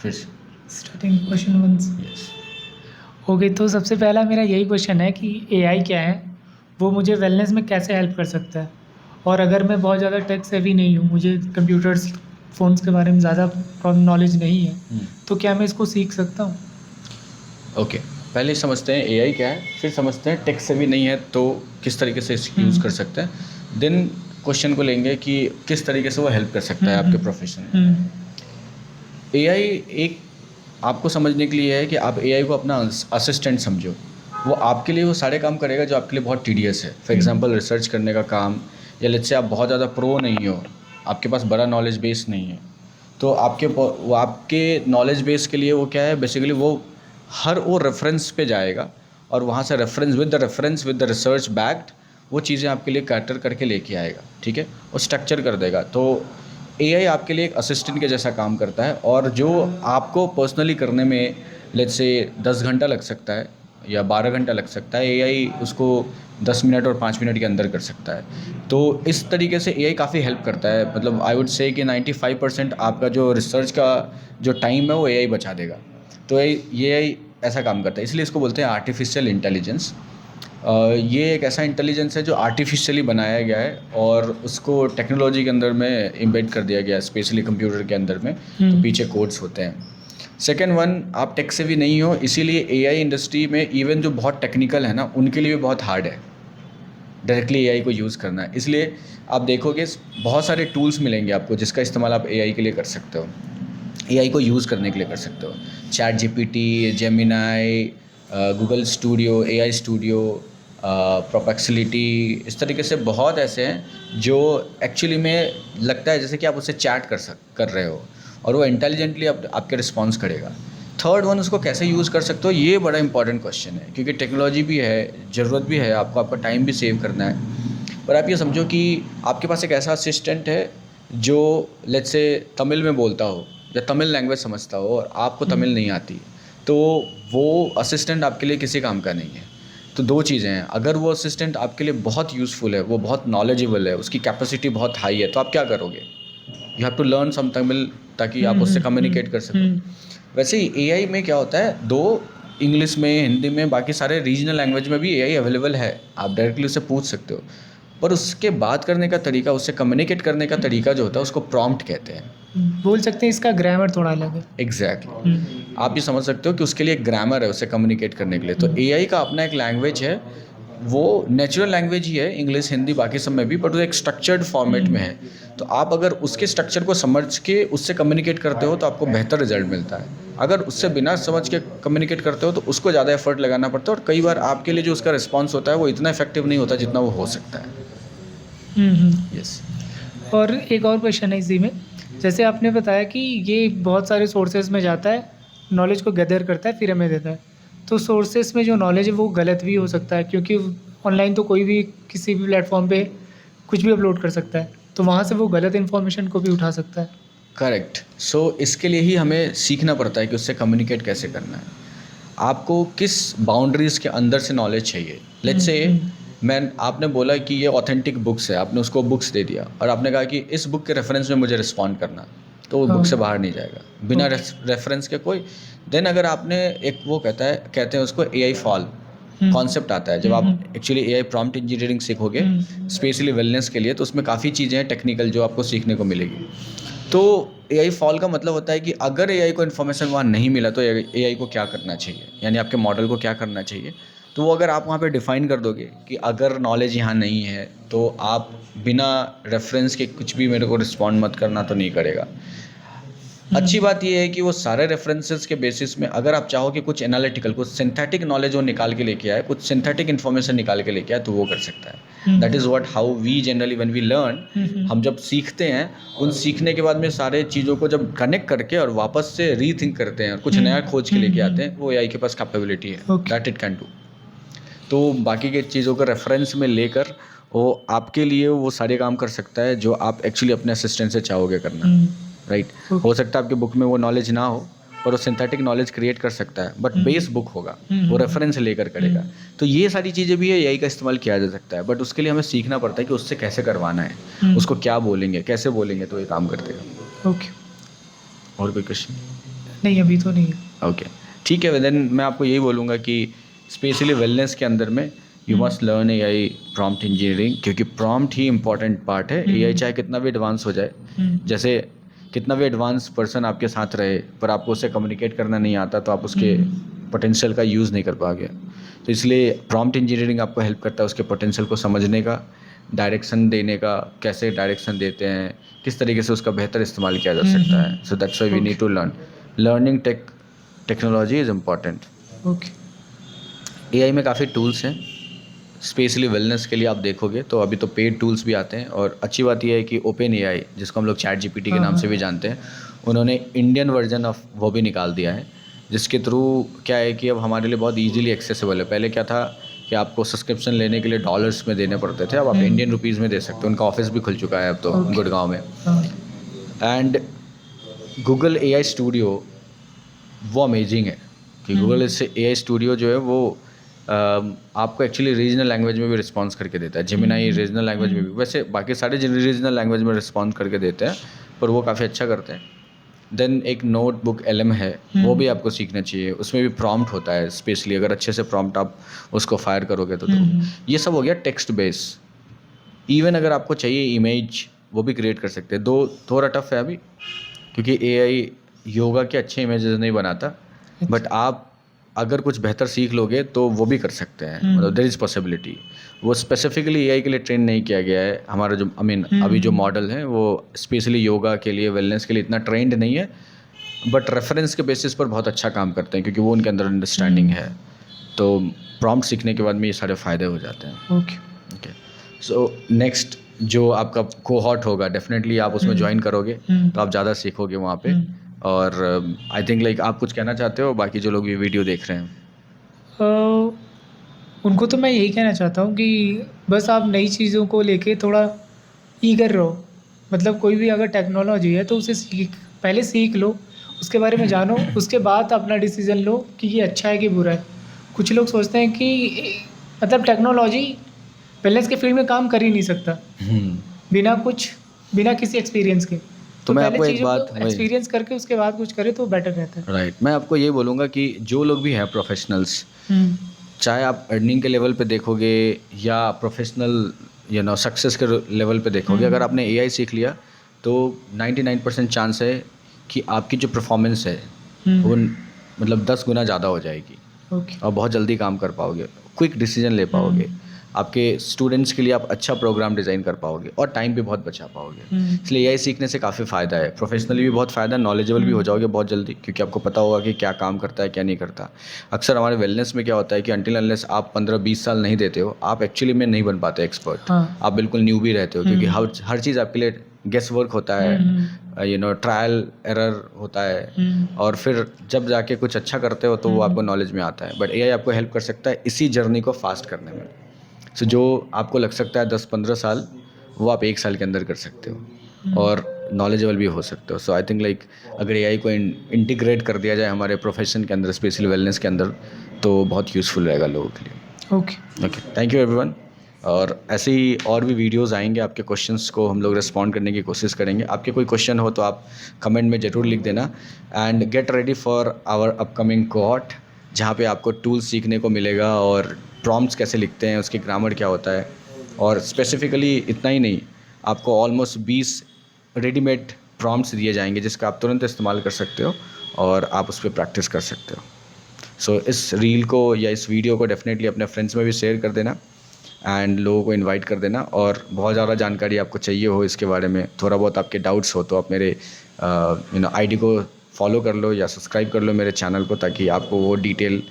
फिर से starting question one से। यस। ओके, तो सबसे पहला मेरा यही क्वेश्चन है कि एआई क्या है, वो मुझे वेलनेस में कैसे हेल्प कर सकता है। और अगर मैं बहुत ज़्यादा टेक सेवी नहीं हूँ, मुझे कंप्यूटर्स फ़ोन्स के बारे में ज़्यादा नॉलेज नहीं है, तो क्या मैं इसको सीख सकता हूँ? ओके, पहले समझते हैं एआई क्या है, फिर समझते हैं टेक से भी नहीं है तो किस तरीके से इसको यूज़ कर सकते हैं, देन क्वेश्चन को लेंगे कि किस तरीके से वो हेल्प कर सकता है आपके प्रोफेशन में। एआई एक आपको समझने के लिए है कि आप एआई को अपना असिस्टेंट समझो। वो आपके लिए वो सारे काम करेगा जो आपके लिए बहुत टीडियस है। फॉर एग्जांपल रिसर्च करने का काम, या लेट्स से आप बहुत ज़्यादा प्रो नहीं हो, आपके पास बड़ा नॉलेज बेस नहीं है, तो वो आपके नॉलेज बेस के लिए वो क्या है, बेसिकली वो हर वो रेफरेंस पे जाएगा और वहाँ से reference with the research backed वो चीज़ें आपके लिए कैटर करके लेके आएगा, ठीक है, और स्ट्रक्चर कर देगा। तो एआई आपके लिए एक असिस्टेंट के जैसा काम करता है, और जो आपको पर्सनली करने में लेट्स से 10 घंटा लग सकता है या 12 घंटा लग सकता है, एआई उसको 10 मिनट और 5 मिनट के अंदर कर सकता है। तो इस तरीके से एआई काफ़ी हेल्प करता है। मतलब आई वुड से कि 95% आपका जो रिसर्च का जो टाइम है वो एआई बचा देगा। तो ये एआई ऐसा काम करता है, इसलिए इसको बोलते हैं आर्टिफिशियल इंटेलिजेंस। ये एक ऐसा इंटेलिजेंस है जो आर्टिफिशियली बनाया गया है और उसको टेक्नोलॉजी के अंदर में इम्बेड कर दिया गया है, स्पेशली कंप्यूटर के अंदर में। तो पीछे कोड्स होते हैं। सेकेंड वन, आप टेक से भी नहीं हो, इसीलिए एआई इंडस्ट्री में इवन जो बहुत टेक्निकल है ना, उनके लिए भी बहुत हार्ड है डायरेक्टली एआई को यूज़ करना है। इसलिए आप देखोगे बहुत सारे टूल्स मिलेंगे आपको जिसका इस्तेमाल आप एआई के लिए कर सकते हो, एआई को यूज़ करने के लिए कर सकते हो। Chat GPT, Gemini, Google studio, AI studio, Perplexity, इस तरीके से बहुत ऐसे हैं जो एक्चुअली में लगता है जैसे कि आप उससे चैट कर रहे हो और वो इंटेलिजेंटली आपके रिस्पॉन्स करेगा। थर्ड वन, उसको कैसे यूज़ कर सकते हो, ये बड़ा इंपॉर्टेंट क्वेश्चन है, क्योंकि टेक्नोलॉजी भी है, ज़रूरत भी है आपको, आपका टाइम भी सेव करना है। पर आप ये समझो कि आपके पास एक ऐसा असिस्टेंट है जो लेट्स से तमिल में बोलता हो या तमिल लैंग्वेज समझता हो और आपको तमिल नहीं आती, तो वो असिस्टेंट आपके लिए किसी काम का नहीं है। तो दो चीज़ें हैं, अगर वो असिस्टेंट आपके लिए बहुत यूज़फुल है, वो बहुत नॉलेजेबल है, उसकी कैपेसिटी बहुत हाई है, तो आप क्या करोगे? You have to learn some Tamil ताकि आप उससे कम्युनिकेट कर सको। वैसे ही एआई में क्या होता है, दो इंग्लिश में, हिंदी में, बाकी सारे रीजनल लैंग्वेज में भी एआई अवेलेबल है, आप डायरेक्टली उससे पूछ सकते हो। पर उसके बात करने का तरीका, उससे कम्युनिकेट करने का तरीका जो होता है उसको प्रॉम्प्ट कहते हैं। बोल सकते हैं इसका ग्रामर थोड़ा अलग है। एग्जैक्टली आप ये समझ सकते हो कि उसके लिए एक ग्रामर है उससे कम्युनिकेट करने के लिए। तो एआई का अपना एक लैंग्वेज है, वो नेचुरल लैंग्वेज ही है, इंग्लिश, हिंदी, बाकी सब में भी, बट वो एक स्ट्रक्चर्ड फॉर्मेट में है। तो आप अगर उसके स्ट्रक्चर को समझ के उससे कम्युनिकेट करते हो तो आपको बेहतर रिजल्ट मिलता है। अगर उससे बिना समझ के कम्युनिकेट करते हो तो उसको ज़्यादा एफर्ट लगाना पड़ता है, और कई बार आपके लिए जो उसका रिस्पॉन्स होता है वो इतना इफेक्टिव नहीं होता जितना वो हो सकता है। यस। और एक और क्वेश्चन है इसी में, जैसे आपने बताया कि ये बहुत सारे सोर्सेज में जाता है, नॉलेज को गैदर करता है, फिर हमें देता है। तो सोर्सेज में जो नॉलेज है वो गलत भी हो सकता है, क्योंकि ऑनलाइन तो कोई भी किसी भी प्लेटफॉर्म पे कुछ भी अपलोड कर सकता है, तो वहाँ से वो गलत इन्फॉर्मेशन को भी उठा सकता है। करेक्ट। सो इसके लिए ही हमें सीखना पड़ता है कि उससे कम्युनिकेट कैसे करना है, आपको किस बाउंड्रीज़ के अंदर से नॉलेज चाहिए। लेट्स से आपने बोला कि ये ऑथेंटिक बुक्स है, आपने उसको बुक्स दे दिया और आपने कहा कि इस बुक के रेफरेंस में मुझे रिस्पॉन्ड करना, तो वो बुक से बाहर नहीं जाएगा बिना रेफरेंस के कोई। देन अगर आपने एक वो कहते हैं उसको एआई फॉल कॉन्सेप्ट आता है, जब आप एक्चुअली एआई प्रॉम्प्ट इंजीनियरिंग सीखोगे स्पेशली वेलनेस के लिए, तो उसमें काफ़ी चीज़ें हैं टेक्निकल जो आपको सीखने को मिलेगी। तो एआई फॉल का मतलब होता है कि अगर एआई को इन्फॉर्मेशन वहाँ नहीं मिला तो एआई को क्या करना चाहिए, यानी आपके मॉडल को क्या करना चाहिए। तो वो अगर आप वहाँ पे डिफ़ाइन कर दोगे कि अगर नॉलेज यहाँ नहीं है तो आप बिना रेफरेंस के कुछ भी मेरे को रिस्पॉन्ड मत करना, तो नहीं करेगा। अच्छी बात यह है कि वो सारे रेफरेंसेस के बेसिस में अगर आप चाहो कि कुछ एनालिटिकल, कुछ सिंथेटिक नॉलेज वो निकाल के लेके आए, कुछ सिंथेटिक इन्फॉर्मेशन निकाल के लेके आए, तो वो कर सकता है। That is what how we generally when we learn, हम जब सीखते हैं, उन सीखने के बाद में सारे चीज़ों को जब कनेक्ट करके और वापस से रीथिंक करते हैं और कुछ नया खोज के लेके आते हैं, वो एआई के पास कैपेबिलिटी है दैट इट कैन डू। तो बाकी के चीज़ों को रेफरेंस में लेकर वो आपके लिए वो सारे काम कर सकता है जो आप एक्चुअली अपने असिस्टेंट से चाहोगे करना, राइट। हो सकता है आपके बुक में वो नॉलेज ना हो, पर वो सिंथेटिक नॉलेज क्रिएट कर सकता है, बट बेस बुक होगा, वो रेफरेंस लेकर करेगा। तो ये सारी चीज़ें भी है, एआई का इस्तेमाल किया जा सकता है, बट उसके लिए हमें सीखना पड़ता है कि उससे कैसे करवाना है, उसको क्या बोलेंगे, कैसे बोलेंगे, तो ये काम कर देगा। ओके। और कोई क्वेश्चन? नहीं, अभी तो नहीं है। ओके, ठीक है। देन मैं आपको यही बोलूँगा कि स्पेशली वेलनेस के अंदर में you must learn AI prompt engineering, क्योंकि प्रॉम्प्ट ही इंपॉर्टेंट पार्ट है। एआई चाहे कितना भी एडवांस हो जाए, जैसे कितना भी एडवांस पर्सन आपके साथ रहे पर आपको उससे कम्युनिकेट करना नहीं आता तो आप उसके पोटेंशियल का यूज़ नहीं कर पाओगे। तो इसलिए प्रॉम्प्ट इंजीनियरिंग आपको हेल्प करता है उसके पोटेंशियल को समझने का, डायरेक्शन देने का, कैसे डायरेक्शन देते हैं, किस तरीके से उसका बेहतर इस्तेमाल किया जा सकता है। So that's why we need to learn. Learning technology is important. Okay. AI में काफ़ी टूल्स हैं, स्पेशली वेलनेस के लिए आप देखोगे तो अभी तो पेड टूल्स भी आते हैं। और अच्छी बात यह है कि ओपन एआई, जिसको हम लोग चैट जीपीटी के नाम से भी जानते हैं, उन्होंने इंडियन वर्जन ऑफ वो भी निकाल दिया है, जिसके थ्रू क्या है कि अब हमारे लिए बहुत ईजीली एक्सेसिबल है। पहले क्या था कि आपको सब्सक्रिप्शन लेने के लिए डॉलर्स में देने पड़ते थे, अब आप इंडियन रुपीज़ में दे सकते हो। उनका ऑफिस भी खुल चुका है अब तो गुड़गांव में। एंड गूगल एआई स्टूडियो वो अमेजिंग है कि गूगल से एआई स्टूडियो जो है वो आपको एक्चुअली रीजनल लैंग्वेज में भी रिस्पॉन्स करके देता है। जेमिनाई रीजनल लैंग्वेज में भी, वैसे बाकी सारे रीजनल लैंग्वेज में रिस्पॉन्स करके देते हैं, पर वो काफ़ी अच्छा करते हैं। देन एक नोटबुक एलएम है, वो भी आपको सीखना चाहिए। उसमें भी प्रॉम्प्ट होता है, स्पेशली अगर अच्छे से प्रॉम्प्ट आप उसको फायर करोगे तो ये सब हो गया टेक्स्ट बेस। इवन अगर आपको चाहिए इमेज, वो भी क्रिएट कर सकते हैं। दो थोड़ा टफ है अभी, क्योंकि एआई योगा के अच्छे इमेजेस नहीं बनाता, बट आप अगर कुछ बेहतर सीख लोगे तो वो भी कर सकते हैं। मतलब देयर इज़ पॉसिबिलिटी। वो स्पेसिफिकली एआई के लिए ट्रेन नहीं किया गया है। हमारा जो अभी जो मॉडल है वो स्पेशली योगा के लिए, वेलनेस के लिए इतना ट्रेंड नहीं है, बट रेफरेंस के बेसिस पर बहुत अच्छा काम करते हैं, क्योंकि वो उनके अंदर अंडरस्टैंडिंग है। तो प्रॉम्प्ट सीखने के बाद में ये सारे फ़ायदे हो जाते हैं। ओके, सो नेक्स्ट जो आपका कोहॉर्ट होगा, डेफिनेटली आप उसमें ज्वाइन करोगे तो आप ज़्यादा सीखोगे वहाँ पे। और आई थिंक लाइक आप कुछ कहना चाहते हो बाकी जो लोग ये वीडियो देख रहे हैं? उनको तो मैं यही कहना चाहता हूँ कि बस आप नई चीज़ों को लेके थोड़ा ईगर रहो। मतलब कोई भी अगर टेक्नोलॉजी है तो उसे पहले सीख लो, उसके बारे में जानो, उसके बाद अपना डिसीज़न लो कि ये अच्छा है कि बुरा है। कुछ लोग सोचते हैं कि मतलब टेक्नोलॉजी वेलनेस के फील्ड में काम कर ही नहीं सकता बिना किसी एक्सपीरियंस के। तो मैं पहले आपको एक चीज़ों बात को एक्सपीरियंस करके उसके बाद कुछ करे तो बेटर रहता है। राइट, मैं आपको ये बोलूँगा कि जो लोग भी हैं प्रोफेशनल्स, चाहे आप अर्निंग के लेवल पे देखोगे या प्रोफेशनल सक्सेस के लेवल पे देखोगे, अगर आपने एआई सीख लिया तो 99% चांस है कि आपकी जो परफॉर्मेंस है वो मतलब 10 गुना ज़्यादा हो जाएगी। और बहुत जल्दी काम कर पाओगे, क्विक डिसीजन ले पाओगे, आपके स्टूडेंट्स के लिए आप अच्छा प्रोग्राम डिज़ाइन कर पाओगे और टाइम भी बहुत बचा पाओगे। इसलिए एआई सीखने से काफ़ी फ़ायदा है, प्रोफेशनली भी बहुत फ़ायदा है, नॉलेजेबल भी हो जाओगे बहुत जल्दी, क्योंकि आपको पता होगा कि क्या काम करता है क्या नहीं करता। अक्सर हमारे वेलनेस में क्या होता है कि अनटिल अनलेस आप 15-20 साल नहीं देते हो, आप एक्चुअली में नहीं बन पाते एक्सपर्ट। आप बिल्कुल न्यू भी रहते हो, क्योंकि हर चीज़ आपके लिए गेस वर्क होता है, ट्रायल एरर होता है, और फिर जब जाके कुछ अच्छा करते हो तो वो आपको नॉलेज में आता है। बट एआई आपको हेल्प कर सकता है इसी जर्नी को फास्ट करने में। सो जो आपको लग सकता है 10-15 साल, वो आप 1 साल के अंदर कर सकते हो और नॉलेजेबल भी हो सकते हो। सो आई थिंक लाइक अगर एआई को इंटीग्रेट कर दिया जाए हमारे प्रोफेशन के अंदर, स्पेशली वेलनेस के अंदर, तो बहुत यूज़फुल रहेगा लोगों के लिए। Okay, thank you everyone. और ऐसे ही और भी वीडियोस आएंगे, आपके क्वेश्चंस को हम लोग रिस्पॉन्ड करने की कोशिश करेंगे। आपके कोई क्वेश्चन हो तो आप कमेंट में ज़रूर लिख देना। And get ready for our upcoming cohort, जहाँ पे आपको टूल्स सीखने को मिलेगा और प्रॉम्प्ट्स कैसे लिखते हैं, उसकी ग्रामर क्या होता है, और स्पेसिफिकली इतना ही नहीं, आपको ऑलमोस्ट 20 रेडीमेड प्रॉम्प्ट्स दिए जाएंगे जिसका आप तुरंत इस्तेमाल कर सकते हो और आप उस पर प्रैक्टिस कर सकते हो। सो इस रील को या इस वीडियो को डेफिनेटली अपने फ्रेंड्स में भी शेयर कर देना एंड लोगों को इनवाइट कर देना। और बहुत ज़्यादा जानकारी आपको चाहिए हो इसके बारे में, थोड़ा बहुत आपके डाउट्स हो, तो आप मेरे आईडी को फॉलो कर लो या सब्सक्राइब कर लो मेरे चैनल को, ताकि आपको वो डिटेल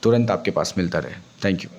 तुरंत आपके पास मिलता रहे। Thank you.